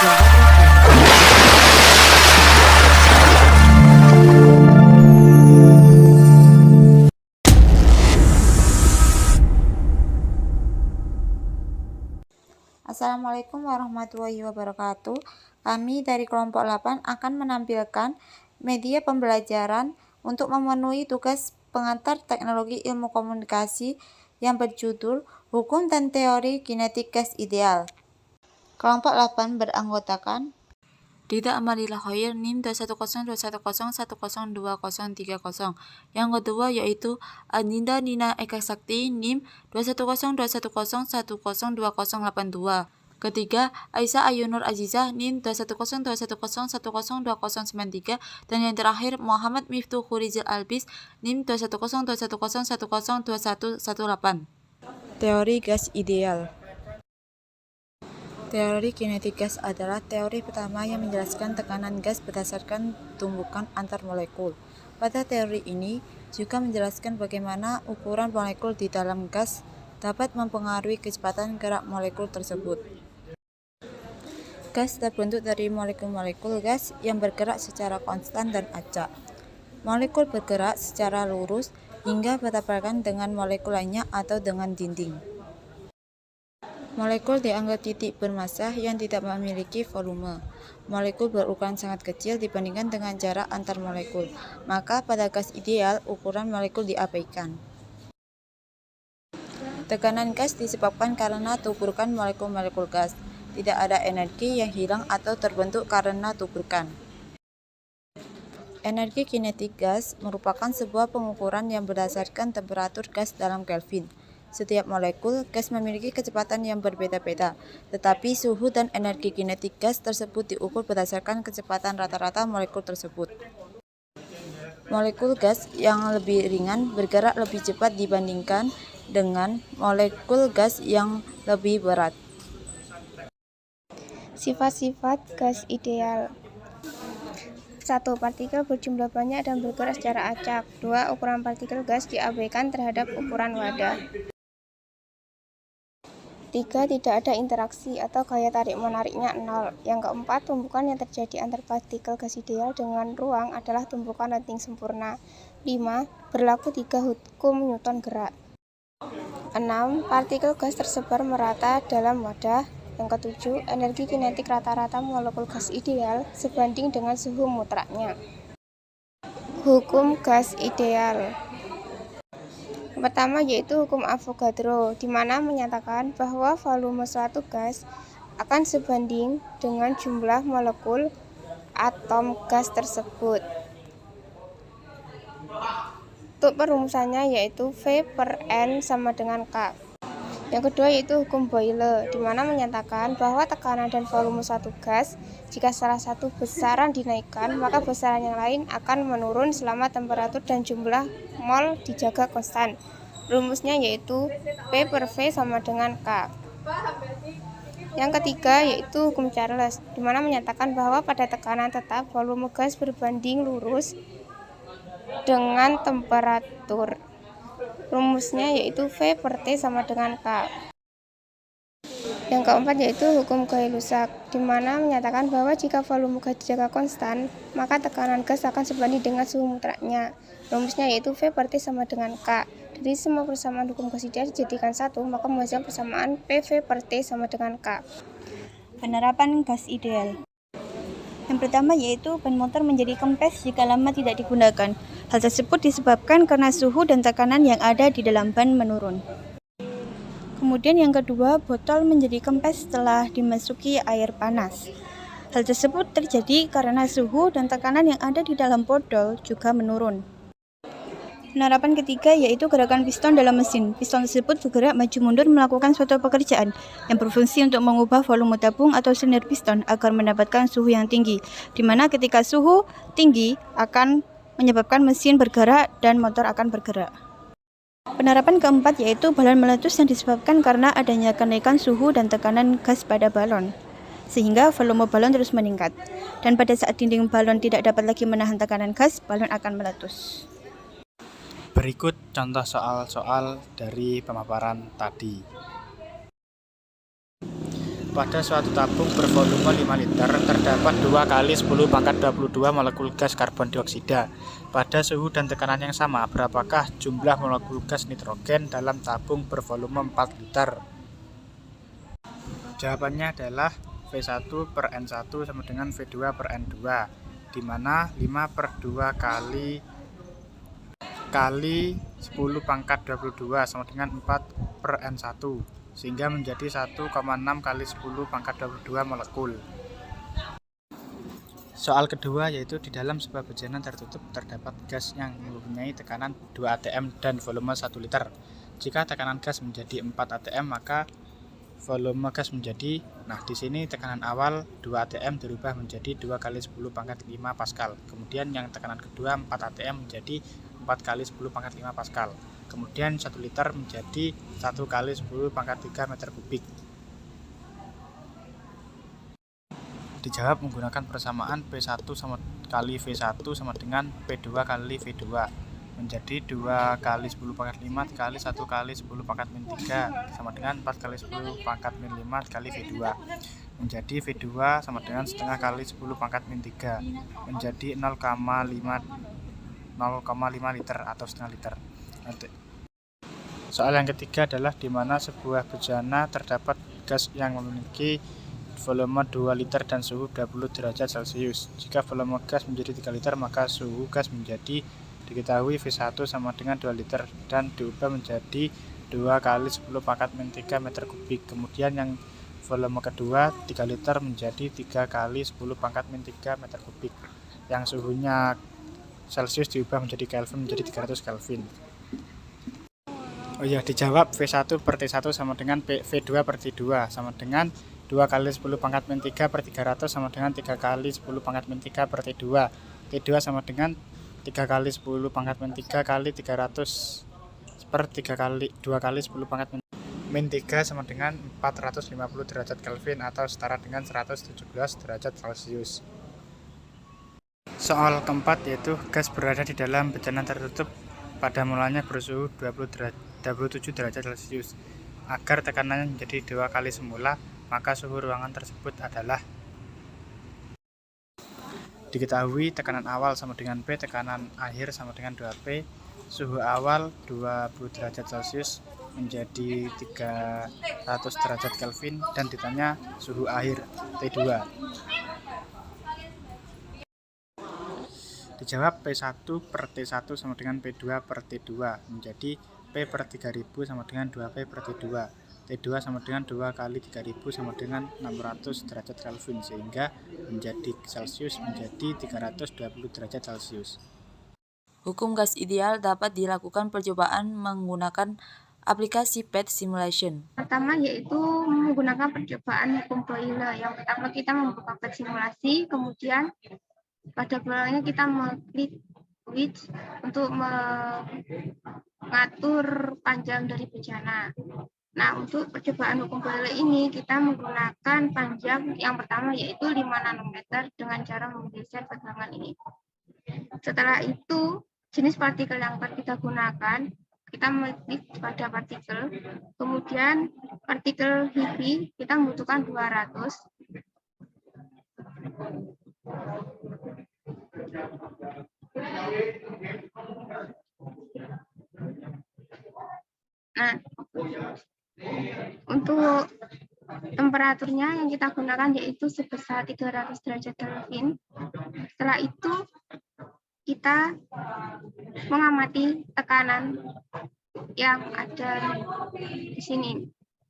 Berikut. Assalamualaikum warahmatullahi wabarakatuh. Kami dari kelompok 8 akan menampilkan media pembelajaran untuk memenuhi tugas pengantar teknologi ilmu komunikasi yang berjudul Hukum dan Teori Kinetik Gas Ideal. Kelompok 8 beranggotakan Dida Amarila Khoir NIM 21021010230. Yang kedua yaitu Adinda Nina Eka Sakti NIM 2102101028082. Ketiga, Aisyah Ayunur Azizah NIM 2102101029093. Dan yang terakhir, Muhammad Miftuh Hurizil Albis NIM 21021012118. Teori gas ideal. Teori kinetik gas adalah teori pertama yang menjelaskan tekanan gas berdasarkan tumbukan antar molekul. Pada teori ini juga menjelaskan bagaimana ukuran molekul di dalam gas dapat mempengaruhi kecepatan gerak molekul tersebut. Gas terbentuk dari molekul-molekul gas yang bergerak secara konstan dan acak. Molekul bergerak secara lurus hingga bertabrakan dengan molekul lainnya atau dengan dinding. Molekul dianggap titik bermassa yang tidak memiliki volume. Molekul berukuran sangat kecil dibandingkan dengan jarak antar molekul. Maka pada gas ideal, ukuran molekul diabaikan. Tekanan gas disebabkan karena tuburan molekul-molekul gas. Tidak ada energi yang hilang atau terbentuk karena tuburan. Energi kinetik gas merupakan sebuah pengukuran yang berdasarkan temperatur gas dalam Kelvin. Setiap molekul gas memiliki kecepatan yang berbeda-beda, tetapi suhu dan energi kinetik gas tersebut diukur berdasarkan kecepatan rata-rata molekul tersebut. Molekul gas yang lebih ringan bergerak lebih cepat dibandingkan dengan molekul gas yang lebih berat. Sifat-sifat gas ideal. 1. Partikel berjumlah banyak dan bergerak secara acak. 2. Ukuran partikel gas diabaikan terhadap ukuran wadah. 3. Tidak ada interaksi atau gaya tarik-menariknya 0. Yang keempat, tumbukan yang terjadi antar partikel gas ideal dengan ruang adalah tumbukan rating sempurna. 5. Berlaku 3 hukum Newton gerak. 6. Partikel gas tersebar merata dalam wadah. Yang ketujuh, energi kinetik rata-rata molekul gas ideal sebanding dengan suhu mutraknya. Hukum gas ideal. Pertama yaitu hukum Avogadro, di mana menyatakan bahwa volume suatu gas akan sebanding dengan jumlah molekul atom gas tersebut. Untuk perumusannya yaitu V per N sama dengan K. Yang kedua yaitu hukum Boyle, di mana menyatakan bahwa tekanan dan volume suatu gas, jika salah satu besaran dinaikkan, maka besaran yang lain akan menurun selama temperatur dan jumlah mol dijaga konstan. Rumusnya yaitu P per V sama dengan K. Yang ketiga yaitu hukum Charles, di mana menyatakan bahwa pada tekanan tetap volume gas berbanding lurus dengan temperatur. Rumusnya yaitu V per T sama dengan K. Yang keempat yaitu hukum Gay-Lussac, di mana menyatakan bahwa jika volume gas dijaga konstan, maka tekanan gas akan sebanding dengan suhu mutraknya. Rumusnya yaitu V per T sama dengan K. Dari semua persamaan hukum gas ideal dijadikan satu, maka menghasilkan persamaan PV per T sama dengan K. Penerapan gas ideal. Yang pertama yaitu ban motor menjadi kempes jika lama tidak digunakan. Hal tersebut disebabkan karena suhu dan tekanan yang ada di dalam ban menurun. Kemudian yang kedua, botol menjadi kempes setelah dimasuki air panas. Hal tersebut terjadi karena suhu dan tekanan yang ada di dalam botol juga menurun. Penerapan ketiga yaitu gerakan piston dalam mesin. Piston tersebut bergerak maju mundur melakukan suatu pekerjaan yang berfungsi untuk mengubah volume tabung atau silinder piston agar mendapatkan suhu yang tinggi, di mana ketika suhu tinggi akan menyebabkan mesin bergerak dan motor akan bergerak. Penerapan keempat yaitu balon meletus yang disebabkan karena adanya kenaikan suhu dan tekanan gas pada balon, sehingga volume balon terus meningkat. Dan pada saat dinding balon tidak dapat lagi menahan tekanan gas, balon akan meletus. Berikut contoh soal-soal dari pemaparan tadi. Pada suatu tabung bervolume 5 liter, terdapat 2 kali 10 pangkat 22 molekul gas karbon dioksida. Pada suhu dan tekanan yang sama, berapakah jumlah molekul gas nitrogen dalam tabung bervolume 4 liter? Jawabannya adalah V1 per N1 sama dengan V2 per N2, di mana 5 per 2 kali 10 pangkat 22 sama dengan 4 per N1, sehingga menjadi 1,6 kali 10 pangkat 22 molekul. Soal kedua yaitu di dalam sebuah bejana tertutup terdapat gas yang mempunyai tekanan 2 atm dan volume 1 liter. Jika tekanan gas menjadi 4 atm maka volume gas menjadi, di sini tekanan awal 2 atm dirubah menjadi 2 kali 10 pangkat 5 pascal. Kemudian yang tekanan kedua 4 atm menjadi 4 kali 10 pangkat 5 pascal. Kemudian 1 liter menjadi 1 kali 10 pangkat 3 meter kubik. Dijawab menggunakan persamaan P1 sama kali V1 sama dengan P2 kali V2, menjadi 2 kali 10 pangkat 5 kali 1 kali 10 pangkat min 3 sama dengan 4 kali 10 pangkat min 5 kali V2, menjadi V2 sama dengan setengah kali 10 pangkat min 3, menjadi 0,5 liter atau setengah liter. Soal yang ketiga adalah di mana sebuah bejana terdapat gas yang memiliki volume 2 liter dan suhu 20 derajat Celcius. Jika volume gas menjadi 3 liter, maka suhu gas menjadi diketahui V1 sama dengan 2 liter dan diubah menjadi 2 kali 10 pangkat min 3 meter kubik. Kemudian yang volume kedua 3 liter menjadi 3 kali 10 pangkat min 3 meter kubik. Yang suhunya Celcius diubah menjadi Kelvin menjadi 300 Kelvin. Dijawab V1 per T1 sama dengan V2 per T2 sama dengan 2 kali 10 pangkat min 3 per 300 sama dengan 3 kali 10 pangkat min 3 per T2. T2 sama dengan 3 kali 10 pangkat min 3 kali 300 per 3 kali 2 kali 10 pangkat min 3 sama dengan 450 derajat Kelvin atau setara dengan 117 derajat Celcius. Soal keempat yaitu gas berada di dalam bejana tertutup pada mulanya bersuhu 27 derajat Celcius. Agar tekanannya menjadi 2 kali semula, maka suhu ruangan tersebut adalah diketahui tekanan awal sama dengan P, tekanan akhir sama dengan 2P. Suhu awal 20 derajat Celcius menjadi 300 derajat Kelvin dan ditanya suhu akhir T2. Dijawab P1 per T1 sama dengan P2 per T2 menjadi P per 3000 sama dengan 2P per T2. T2 sama dengan 2 kali 3000 sama dengan 600 derajat Kelvin sehingga menjadi Celcius menjadi 320 derajat Celcius. Hukum gas ideal dapat dilakukan percobaan menggunakan aplikasi PET simulation. Pertama yaitu menggunakan percobaan hukum Boyle. Yang pertama kita membuka PET simulasi, kemudian pada belakangnya kita mengklik switch untuk mengatur panjang dari bejana. Nah, untuk percobaan hukum Boyle ini kita menggunakan panjang yang pertama yaitu 5 nanometer dengan cara menggeser tegangan ini. Setelah itu, jenis partikel yang akan kita gunakan, kita mengklik pada partikel, kemudian partikel heavy kita membutuhkan 200. Nah, untuk temperaturnya yang kita gunakan yaitu sebesar 300 derajat Kelvin. Setelah itu kita mengamati tekanan yang ada di sini.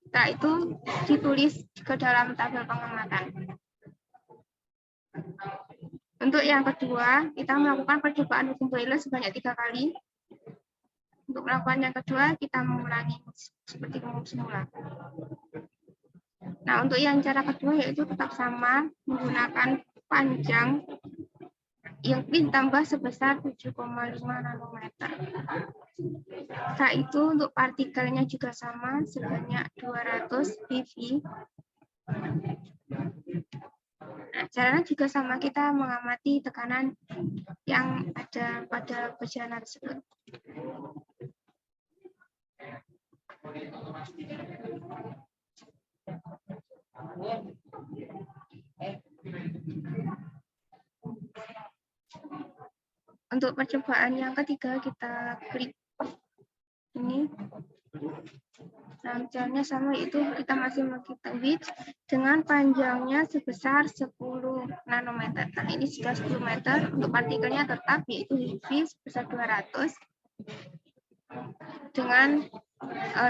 Setelah itu ditulis ke dalam tabel pengamatan. Untuk yang kedua, kita melakukan percobaan hukum Boyle sebanyak 3 kali. Untuk melakukan yang kedua, kita mengulangi seperti umum semula. Nah, untuk yang cara kedua yaitu tetap sama, menggunakan panjang yang ditambah sebesar 7,5 nanometer. Setelah itu untuk partikelnya juga sama, sebanyak 200 PV. Nah, caranya juga sama, kita mengamati tekanan yang ada pada bejana tersebut. Untuk percobaan yang ketiga kita klik ini. Nah, caranya sama, yaitu kita masih menggunakan width dengan panjangnya sebesar 10 nanometer. Nah, ini sudah 10 meter. Untuk partikelnya tetap, yaitu HV sebesar 200 dengan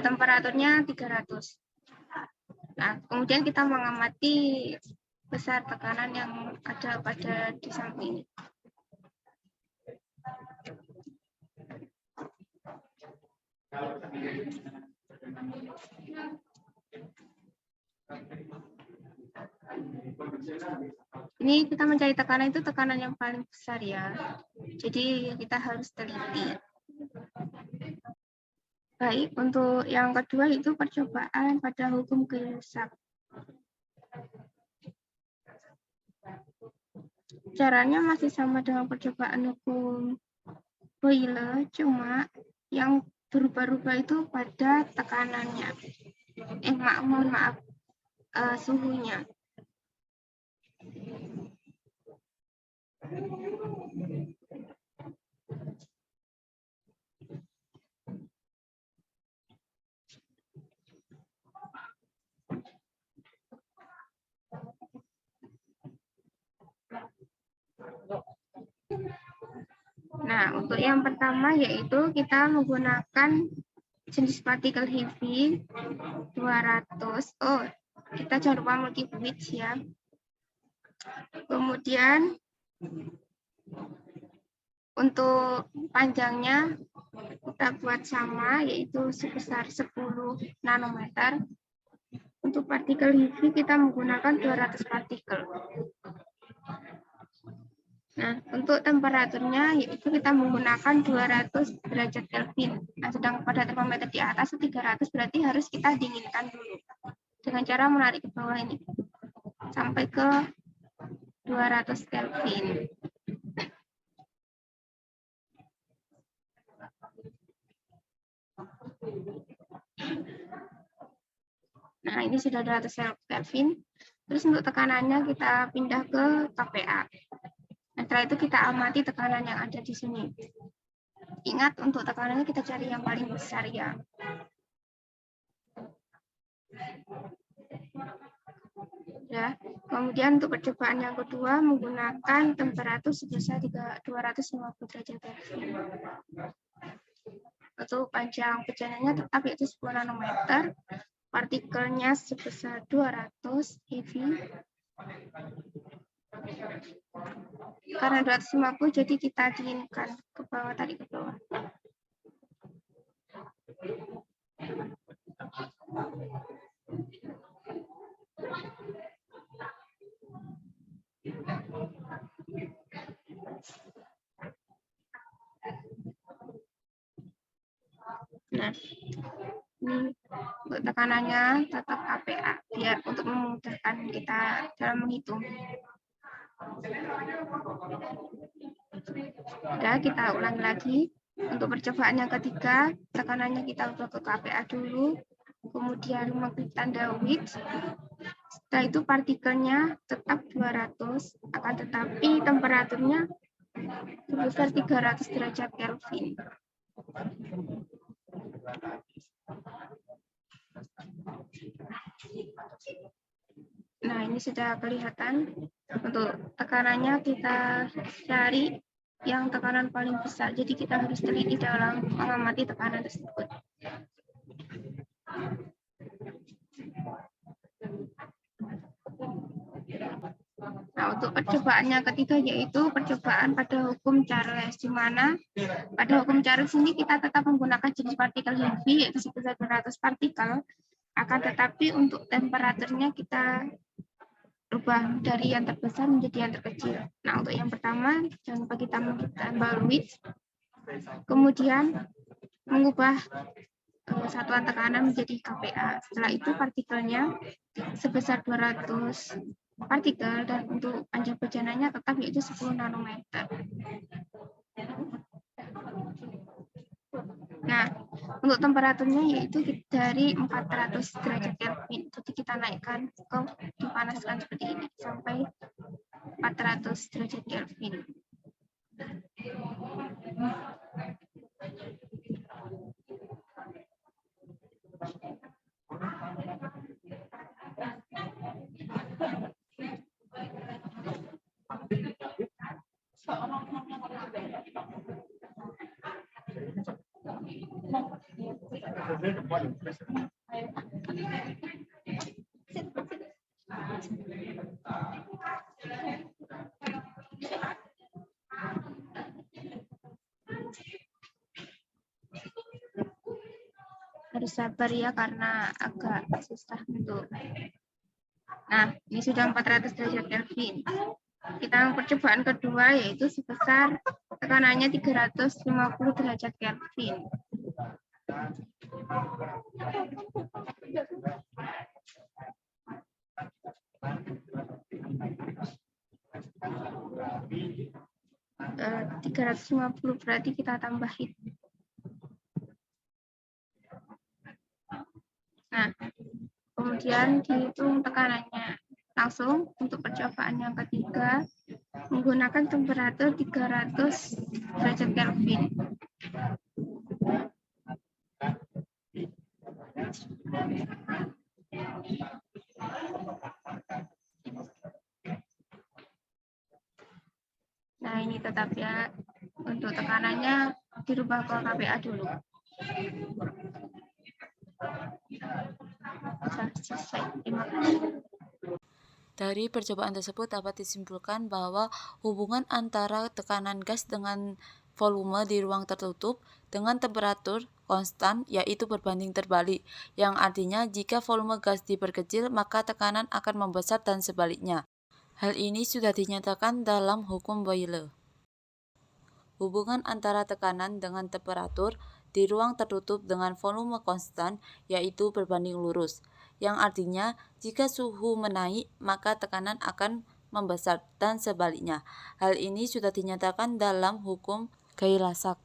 temperaturnya 300. Nah, kemudian kita mengamati besar tekanan yang ada pada di samping ini. Ini kita mencari tekanan itu tekanan yang paling besar ya. Jadi kita harus teliti. Baik, untuk yang kedua itu percobaan pada hukum Gay-Lussac. Caranya masih sama dengan percobaan hukum Boyle, cuma yang berubah-ubah itu pada tekanannya. Mohon maaf, suhunya. Nah, untuk yang pertama yaitu kita menggunakan jenis partikel heavy 200. Oh, kita jangan lupa multi width ya. Kemudian untuk panjangnya kita buat sama, yaitu sebesar 10 nanometer. Untuk partikel heavy kita menggunakan 200 partikel. Nah, untuk temperaturnya yaitu kita menggunakan 200 derajat Kelvin. Nah, sedang pada termometer di atas 300 berarti harus kita dinginkan dulu. Dengan cara menarik ke bawah ini sampai ke 200 Kelvin. Nah, ini sudah 200 Kelvin. Terus untuk tekanannya kita pindah ke KPA. Nah, setelah itu kita amati tekanan yang ada di sini. Ingat, untuk tekanannya kita cari yang paling besar ya. Ya, kemudian untuk percobaan yang kedua menggunakan temperatur sebesar 250 derajat Kelvin. Untuk panjang pejanannya tetap yaitu 10 nanometer, partikelnya sebesar 200 eV. Karena 250 jadi kita dinginkan ke bawah, tarik ke bawah. Nah, ini untuk tekanannya tetap KPA biar untuk memudahkan kita dalam menghitung. Sudah, kita ulangi lagi. Untuk percobaan yang ketiga, tekanannya kita ubah ke KPA dulu, kemudian mengklik tanda width. Setelah itu partikelnya tetap 200, akan tetapi temperaturnya sebesar 300 derajat Kelvin. Nah, ini sudah kelihatan. Untuk tekanannya kita cari yang tekanan paling besar. Jadi kita harus teliti dalam mengamati tekanan tersebut. Nah, untuk percobaan yang ketiga yaitu percobaan pada hukum Charles, di mana pada hukum Charles ini kita tetap menggunakan jenis partikel heavy yaitu sebesar 200 partikel, akan tetapi untuk temperaturnya kita rubah dari yang terbesar menjadi yang terkecil. Nah, untuk yang pertama jangan lupa kita menambah width, kemudian mengubah satuan tekanan menjadi KPA. Setelah itu partikelnya sebesar 200 partikel dan untuk panjang pejanannya tetap yaitu 10 nanometer. Nah, untuk temperaturnya yaitu dari 400 derajat Kelvin. Jadi kita naikkan ke dipanaskan seperti ini sampai 400 derajat Kelvin. Harus sabar ya karena agak susah untuk. Nah, ini sudah 400 derajat Kelvin. Kita percobaan kedua yaitu sebesar tekanannya 350 derajat Kelvin. Eh, 350 berarti kita tambahin. Nah, kemudian dihitung tekanannya. Langsung untuk percobaan yang ketiga menggunakan temperatur 300 derajat Kelvin. Nah, ini tetap ya, untuk tekanannya dirubah ke kPa dulu. Sudah selesai. Terima kasih. Dari percobaan tersebut dapat disimpulkan bahwa hubungan antara tekanan gas dengan volume di ruang tertutup dengan temperatur konstan yaitu berbanding terbalik, yang artinya jika volume gas diperkecil maka tekanan akan membesar dan sebaliknya. Hal ini sudah dinyatakan dalam hukum Boyle. Hubungan antara tekanan dengan temperatur di ruang tertutup dengan volume konstan yaitu berbanding lurus, yang artinya jika suhu menaik maka tekanan akan membesar dan sebaliknya. Hal ini sudah dinyatakan dalam hukum Gay-Lussac.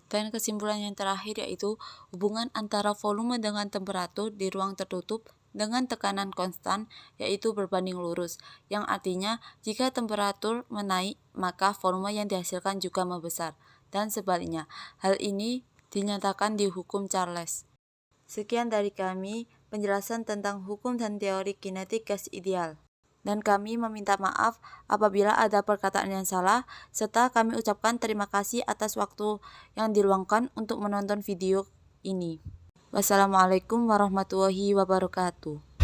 Dan kesimpulan yang terakhir yaitu hubungan antara volume dengan temperatur di ruang tertutup dengan tekanan konstan yaitu berbanding lurus, yang artinya jika temperatur menaik maka volume yang dihasilkan juga membesar dan sebaliknya. Hal ini dinyatakan di hukum Charles. Sekian dari kami penjelasan tentang hukum dan teori kinetik gas ideal. Dan kami meminta maaf apabila ada perkataan yang salah, serta kami ucapkan terima kasih atas waktu yang diluangkan untuk menonton video ini. Wassalamualaikum warahmatullahi wabarakatuh.